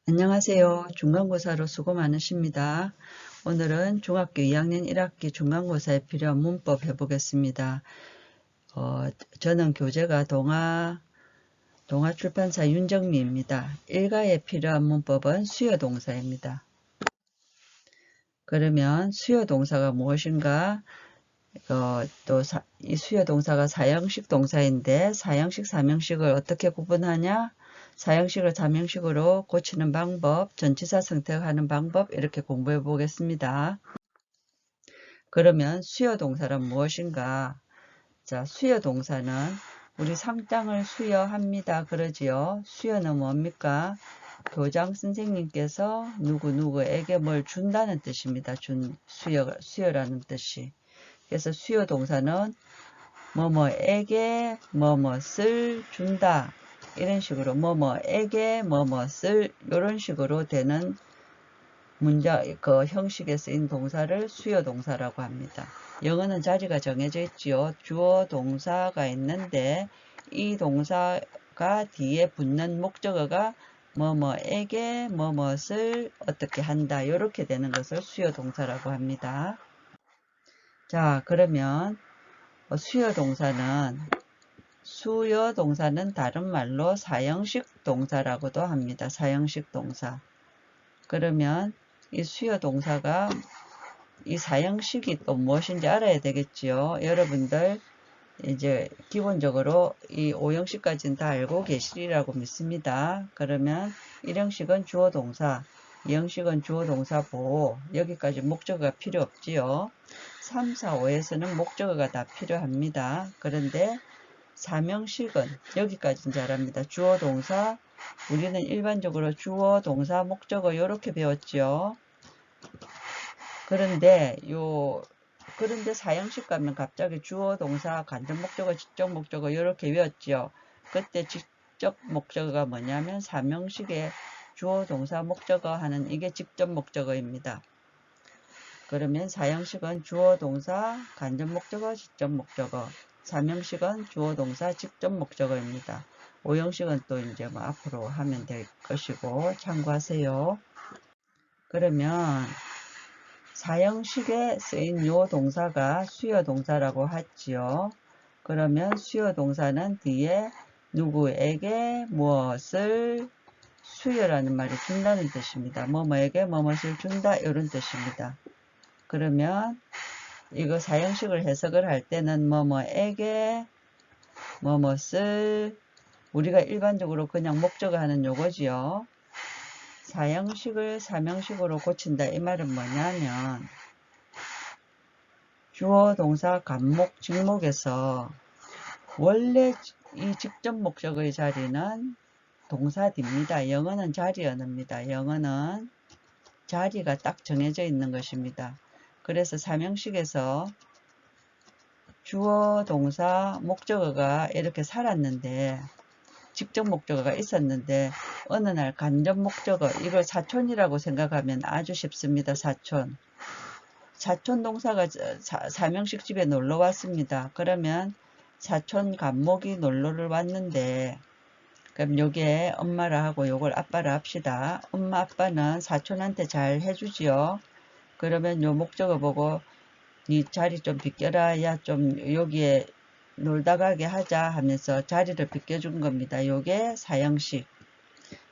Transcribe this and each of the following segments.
안녕하세요. 중간고사로 수고 많으십니다. 오늘은 중학교 2학년 1학기 중간고사에 필요한 문법 해보겠습니다. 저는 교재가 동아출판사 윤정미입니다. 일가에 필요한 문법은 수요동사입니다. 그러면 수요동사가 무엇인가? 이 수요동사가 사형식 동사인데 사형식, 삼형식을 어떻게 구분하냐? 사형식을 삼형식으로 고치는 방법, 전치사 선택하는 방법 이렇게 공부해 보겠습니다. 그러면 수요동사란 무엇인가? 자, 수요동사는 우리 상장을 수여합니다. 그러지요. 수여는 뭡니까? 교장 선생님께서 누구누구에게 뭘 준다는 뜻입니다. 수여라는 뜻이. 그래서 수요동사는 뭐뭐에게 뭐뭇을 준다. 이런 식으로 뭐뭐에게 뭐뭇을 이런 식으로 되는 그 형식에 쓰인 동사를 수요동사라고 합니다. 영어는 자리가 정해져 있지요. 주어 동사가 있는데 이 동사가 뒤에 붙는 목적어가 뭐뭐에게 뭐뭇을 어떻게 한다. 이렇게 되는 것을 수요동사라고 합니다. 자, 그러면 수요동사는 다른 말로 사형식 동사라고도 합니다. 사형식 동사. 그러면 이 수요동사가 이 사형식이 또 무엇인지 알아야 되겠지요. 여러분들 이제 기본적으로 이 5형식까지는 다 알고 계시리라고 믿습니다. 그러면 1형식은 주어동사, 2형식은 주어동사 보호, 여기까지 목적어가 필요 없지요. 3, 4, 5에서는 목적어가 다 필요합니다. 그런데 3형식은 여기까지는 잘합니다. 주어동사, 우리는 일반적으로 주어동사, 목적어 이렇게 배웠죠. 그런데 사형식 가면 갑자기 주어, 동사, 간접 목적어, 직접 목적어 이렇게 외웠죠. 그때 직접 목적어가 뭐냐면 3형식의 주어, 동사, 목적어 하는 이게 직접 목적어입니다. 그러면 4형식은 주어, 동사, 간접 목적어, 직접 목적어. 3형식은 주어, 동사, 직접 목적어입니다. 5형식은 또 이제 뭐 앞으로 하면 될 것이고 참고하세요. 그러면 4형식에 쓰인 요 동사가 수요동사라고 하지요. 그러면 수요동사는 뒤에 누구에게 무엇을 수요라는 말이 준다는 뜻입니다. 뭐뭐에게 뭐뭇을 준다 이런 뜻입니다. 그러면 이거 4형식을 해석을 할 때는 뭐뭐에게 뭐뭇을 우리가 일반적으로 그냥 목적어 하는 요거지요. 4형식을 3형식으로 고친다 이 말은 뭐냐면 주어, 동사, 간목, 직목에서 원래 이 직접 목적의 자리는 동사 뒤입니다. 영어는 자리 언어입니다. 영어는 자리가 딱 정해져 있는 것입니다. 그래서 3형식에서 주어, 동사, 목적어가 이렇게 살았는데 직접 목적어가 있었는데 어느 날 간접 목적어 이걸 사촌이라고 생각하면 아주 쉽습니다. 사촌 동사가 3형식 집에 놀러 왔습니다. 그러면 사촌 간목이 놀러를 왔는데 그럼 요게 엄마라 하고 요걸 아빠라 합시다. 엄마 아빠는 사촌한테 잘 해주지요. 그러면 요 목적어 보고 니 자리 좀 비껴라. 야 좀 여기에 놀다 가게 하자 하면서 자리를 비껴준 겁니다. 요게 4형식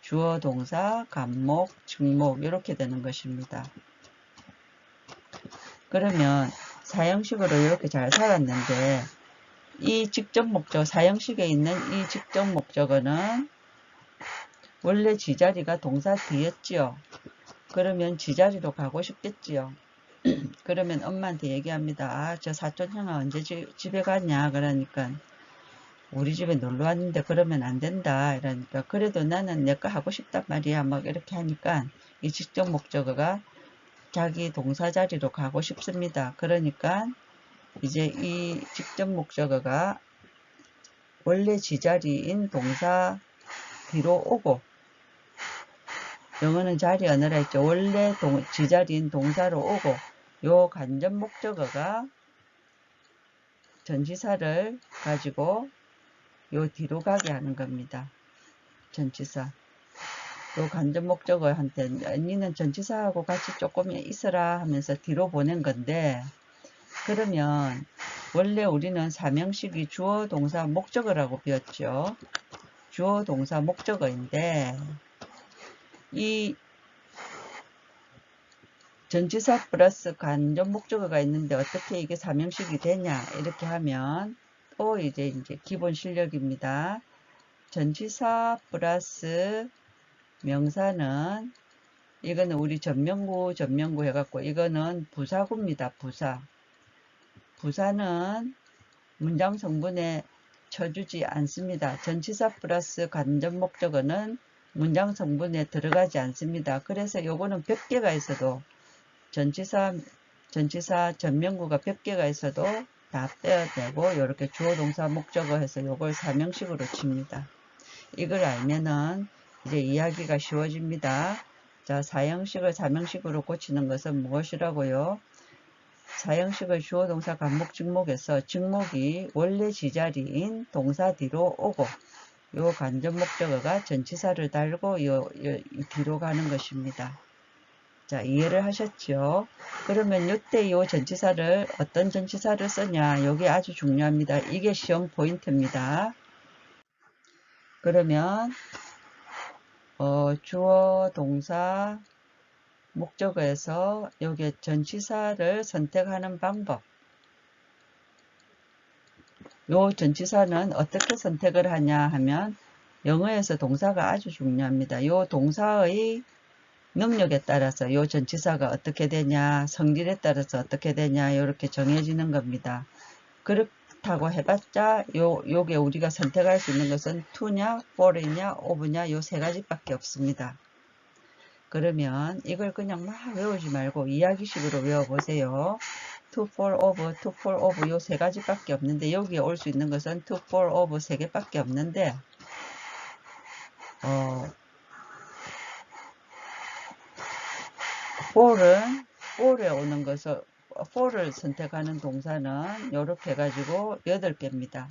주어 동사 간목 직목 이렇게 되는 것입니다. 그러면 4형식으로 이렇게 잘 살았는데 이 직접 목적 4형식에 있는 이 직접 목적어는 원래 지자리가 동사 뒤였지요. 그러면 지자리로 가고 싶겠지요. 그러면 엄마한테 얘기합니다. 아, 저 사촌 형아 언제 집에 가냐? 그러니까 우리 집에 놀러 왔는데 그러면 안 된다. 이러니까 그래도 나는 내 거 하고 싶단 말이야. 막 이렇게 하니까 이 직접 목적어가 자기 동사 자리로 가고 싶습니다. 그러니까 이제 이 직접 목적어가 원래 지자리인 동사 뒤로 오고 영어는 자리 언어라 했죠. 원래 지자리인 동사로 오고 요 간접 목적어가 전치사를 가지고 요 뒤로 가게 하는 겁니다. 전치사. 요 간접 목적어한테 니는 전치사하고 같이 조금 있어라 하면서 뒤로 보낸 건데, 그러면 원래 우리는 삼형식이 주어, 동사, 목적어라고 배웠죠. 주어, 동사, 목적어인데 이 전치사 플러스 간접 목적어가 있는데 어떻게 이게 삼형식이 되냐 이렇게 하면 또 이제 기본 실력입니다. 전치사 플러스 명사는 이거는 우리 전명구 해갖고 이거는 부사구입니다. 부사는 문장 성분에 쳐주지 않습니다. 전치사 플러스 간접 목적어는 문장 성분에 들어가지 않습니다. 그래서 요거는 100개가 있어도 전치사 전명구가 100개가 있어도 다 떼어내고 이렇게 주어 동사 목적어 해서 요걸 삼형식으로 칩니다. 이걸 알면은 이제 이야기가 쉬워집니다. 자, 사형식을 삼형식으로 고치는 것은 무엇이라고요? 사형식을 주어 동사 간목 직목에서 직목이 원래 지자리인 동사 뒤로 오고 요 간접 목적어가 전치사를 달고 요 뒤로 가는 것입니다. 자, 이해를 하셨죠? 그러면 이때 요 전치사를 어떤 전치사를 쓰냐, 여기 아주 중요합니다. 이게 시험 포인트입니다. 그러면 주어 동사 목적어에서 여기 전치사를 선택하는 방법, 요 전치사는 어떻게 선택을 하냐 하면 영어에서 동사가 아주 중요합니다. 요 동사의 능력에 따라서 요 전치사가 어떻게 되냐, 성질에 따라서 어떻게 되냐 이렇게 정해지는 겁니다. 그렇다고 해봤자 요게 우리가 선택할 수 있는 것은 to냐, for이냐, of냐 요 세 가지밖에 없습니다. 그러면 이걸 그냥 막 외우지 말고 이야기식으로 외워보세요. to, for, of 요 세 가지밖에 없는데 여기에 올 수 있는 것은 to, for, of 세 개밖에 없는데 for에 오는 것을 for를 선택하는 동사는 이렇게 해가지고 8개입니다.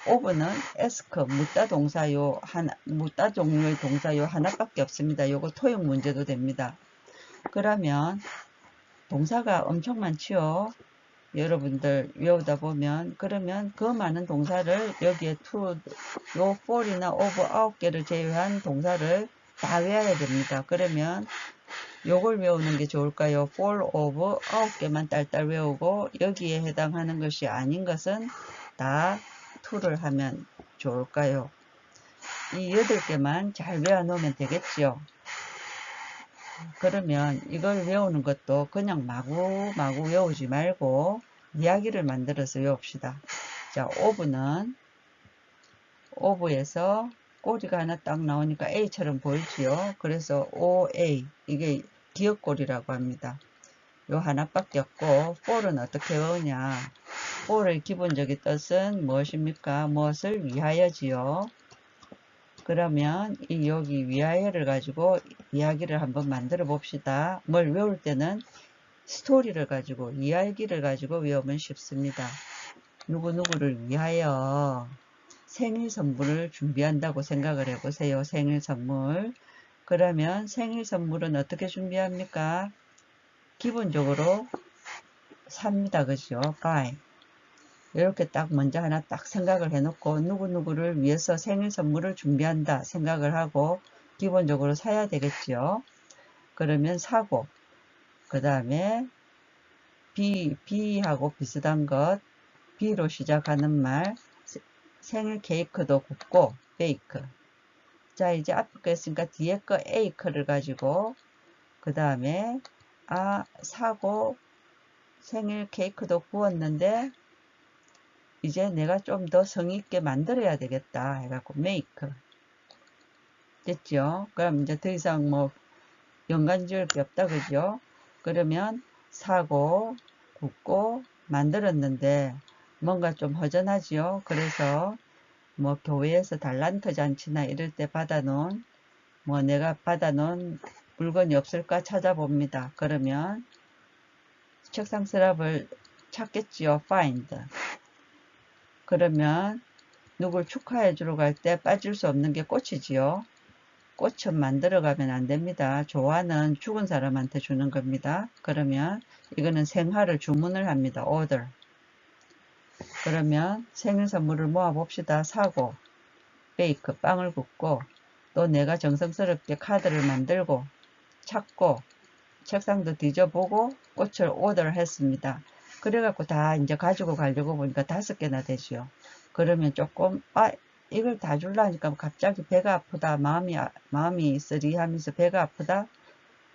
of는 ask, 묻다 동사요, 묻다 종류의 동사요 하나밖에 없습니다. 요거 토익 문제도 됩니다. 그러면 동사가 엄청 많지요. 여러분들 외우다 보면 그러면 그 많은 동사를 여기에 to, 요 for이나 of 9개를 제외한 동사를 다 외워야 됩니다. 그러면 요걸 외우는 게 좋을까요? for of 9개만 딸딸 외우고 여기에 해당하는 것이 아닌 것은 다 to를 하면 좋을까요? 이 8개만 잘 외워놓으면 되겠죠. 그러면 이걸 외우는 것도 그냥 마구 외우지 말고 이야기를 만들어서 외웁시다. 자, of에서 꼬리가 하나 딱 나오니까 A처럼 보이지요. 그래서 OA, 이게 기억꼬리라고 합니다. 요 하나밖에 없고 for은 어떻게 외우냐. for의 기본적인 뜻은 무엇입니까? 무엇을 위하여지요. 그러면 여기 위하여를 가지고 이야기를 한번 만들어 봅시다. 뭘 외울 때는 스토리를 가지고 이야기를 가지고 외우면 쉽습니다. 누구누구를 위하여 생일 선물을 준비한다고 생각을 해보세요. 생일 선물. 그러면 생일 선물은 어떻게 준비합니까? 기본적으로 삽니다. 그죠? buy. 이렇게 딱 먼저 하나 딱 생각을 해놓고 누구누구를 위해서 생일 선물을 준비한다 생각을 하고 기본적으로 사야 되겠죠. 그러면 사고, 그 다음에 B하고 비슷한 것, B로 시작하는 말, 생일 케이크도 굽고 베이크. 자, 이제 앞에 거 했으니까 뒤에 거 에이크를 가지고 그 다음에 사고 생일 케이크도 구웠는데 이제 내가 좀 더 성의있게 만들어야 되겠다 해갖고 make. 됐죠? 그럼 이제 더 이상 뭐 연관 지을 게 없다 그죠? 그러면 사고 굽고 만들었는데 뭔가 좀 허전하지요. 그래서 뭐 교회에서 달란트 잔치나 이럴 때 받아놓은 내가 받아놓은 물건이 없을까 찾아봅니다. 그러면 책상 서랍을 찾겠지요. find. 그러면 누굴 축하해 주러 갈 때 빠질 수 없는 게 꽃이지요. 꽃은 만들어가면 안 됩니다. 조화는 죽은 사람한테 주는 겁니다. 그러면 이거는 생화를 주문을 합니다. order. 그러면 생일 선물을 모아봅시다. 사고, 베이크, 빵을 굽고, 또 내가 정성스럽게 카드를 만들고, 찾고, 책상도 뒤져보고, 꽃을 오더를 했습니다. 그래갖고 다 이제 가지고 가려고 보니까 5개나 되죠. 그러면 조금, 이걸 다 줄라니까 갑자기 배가 아프다. 마음이 쓰리 하면서 배가 아프다.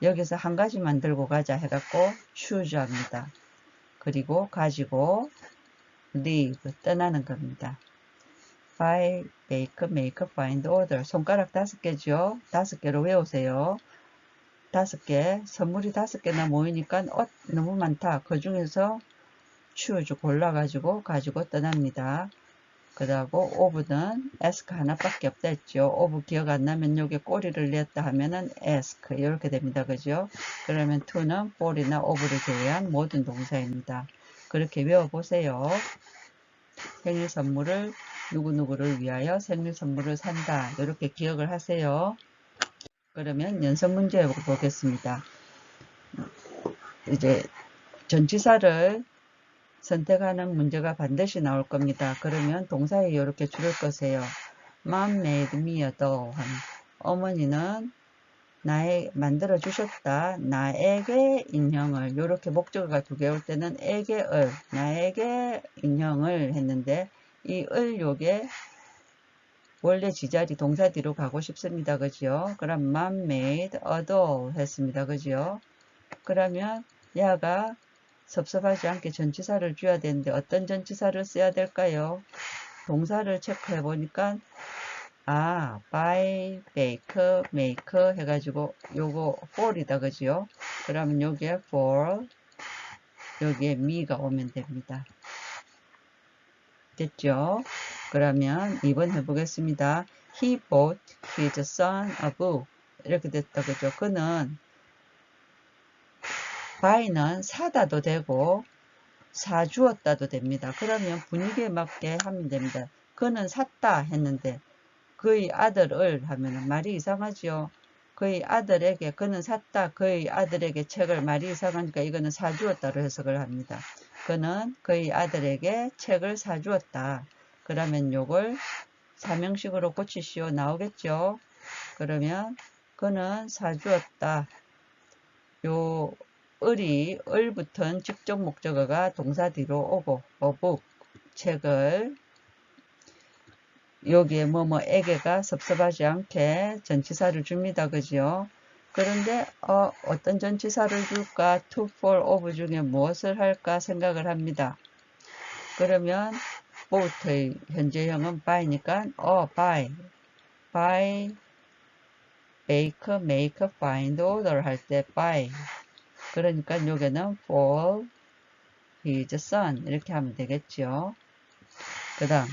여기서 한 가지만 들고 가자 해갖고, choose 합니다. 그리고 가지고, leave, 떠나는 겁니다. buy, bake, make, find, order. 손가락 5개죠. 5개로 외우세요. 5개, 선물이 5개나 모이니까 너무 많다. 그 중에서 choose 골라가지고 가지고 떠납니다. 그러고 of는 ask 하나밖에 없다 했죠. of 기억 안 나면 여기 꼬리를 냈다 하면은 ask 이렇게 됩니다. 그죠? 그러면 to는 for이나 of를 제외한 모든 동사입니다. 그렇게 외워보세요. 생일 선물을 누구누구를 위하여 생일 선물을 산다. 이렇게 기억을 하세요. 그러면 연습 문제 보겠습니다. 이제 전치사를 선택하는 문제가 반드시 나올 겁니다. 그러면 동사에 이렇게 줄을 거세요. Mom made me a doll. 어머니는 만들어 주셨다. 나에게 인형을. 이렇게 목적어가 2개 올 때는 에게을, 나에게 인형을 했는데 이 을 요게 원래 지자리 동사 뒤로 가고 싶습니다. 그죠? 그럼 Mom made a doll 했습니다. 그죠? 그러면 야가 섭섭하지 않게 전치사를 줘야 되는데 어떤 전치사를 써야 될까요? 동사를 체크해 보니까 buy, bake, make 해가지고 요거 for이다. 그죠? 그러면 여기에 for, 여기에 me가 오면 됩니다. 됐죠? 그러면 2번 해보겠습니다. He bought his son a book. 이렇게 됐다. 그죠? 그는 buy는 사다도 되고 사주었다도 됩니다. 그러면 분위기에 맞게 하면 됩니다. 그는 샀다 했는데 그의 아들을 하면 말이 이상하지요. 그의 아들에게 그는 샀다. 그의 아들에게 책을 말이 이상하니까 이거는 사주었다로 해석을 합니다. 그는 그의 아들에게 책을 사주었다. 그러면 요걸 사명식으로 고치시오. 나오겠죠. 그러면 그는 사주었다. 요 을 붙은 직접 목적어가 동사 뒤로 오고 book 책을 여기에 뭐뭐에게가 섭섭하지 않게 전치사를 줍니다. 그죠? 그런데 어떤 전치사를 줄까? to, for, of 중에 무엇을 할까 생각을 합니다. 그러면 both의 현재형은 by니까 by, bake, make, find, order 할 때 by. 그러니까 여기는 for his son 이렇게 하면 되겠죠. 그 다음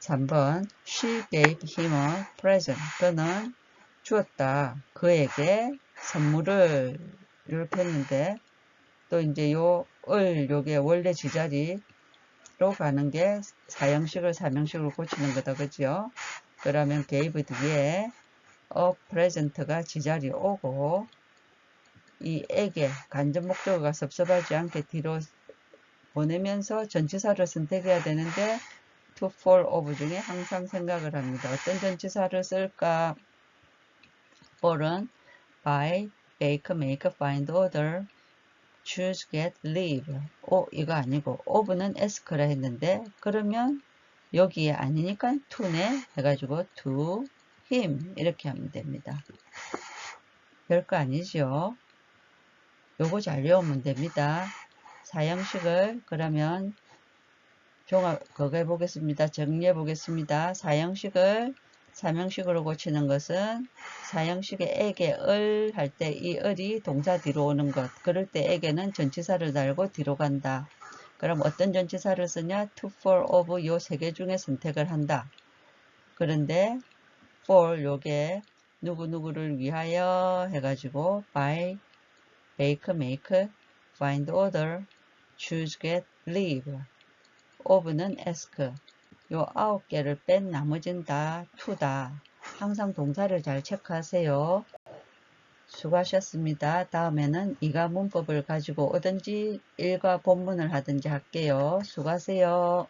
3번 She gave him a present. 그는 주었다. 그에게 선물을 이렇게 했는데 또 이제 요게 원래 지자리로 가는 게 사형식을 사명식으로 고치는 거다. 그죠? 그러면 gave 뒤에 a present가 지자리 오고 이 에게 간접 목적어가 섭섭하지 않게 뒤로 보내면서 전치사를 선택해야 되는데 to, for, of 중에 항상 생각을 합니다. 어떤 전치사를 쓸까? for은 buy, bake, make, find, order, choose, get, leave. 이거 아니고 of는 ask라 했는데 그러면 여기에 아니니까 to네 해가지고 to him 이렇게 하면 됩니다. 별거 아니죠. 요거 잘 외우면 됩니다. 사형식을 그러면 그거 해보겠습니다. 정리해 보겠습니다. 사형식을 사명식으로 고치는 것은 사형식의 에게 을 할 때 이 을이 동사 뒤로 오는 것. 그럴 때 에게는 전치사를 달고 뒤로 간다. 그럼 어떤 전치사를 쓰냐? to, for, of 요 3개 중에 선택을 한다. 그런데 for 요게 누구누구를 위하여 해가지고 by, bake, make, find, order, choose, get, leave. of는 ask. 요 9개를 뺀 나머지는 다 to다. 항상 동사를 잘 체크하세요. 수고하셨습니다. 다음에는 이가 문법을 가지고 오든지 일과 본문을 하든지 할게요. 수고하세요.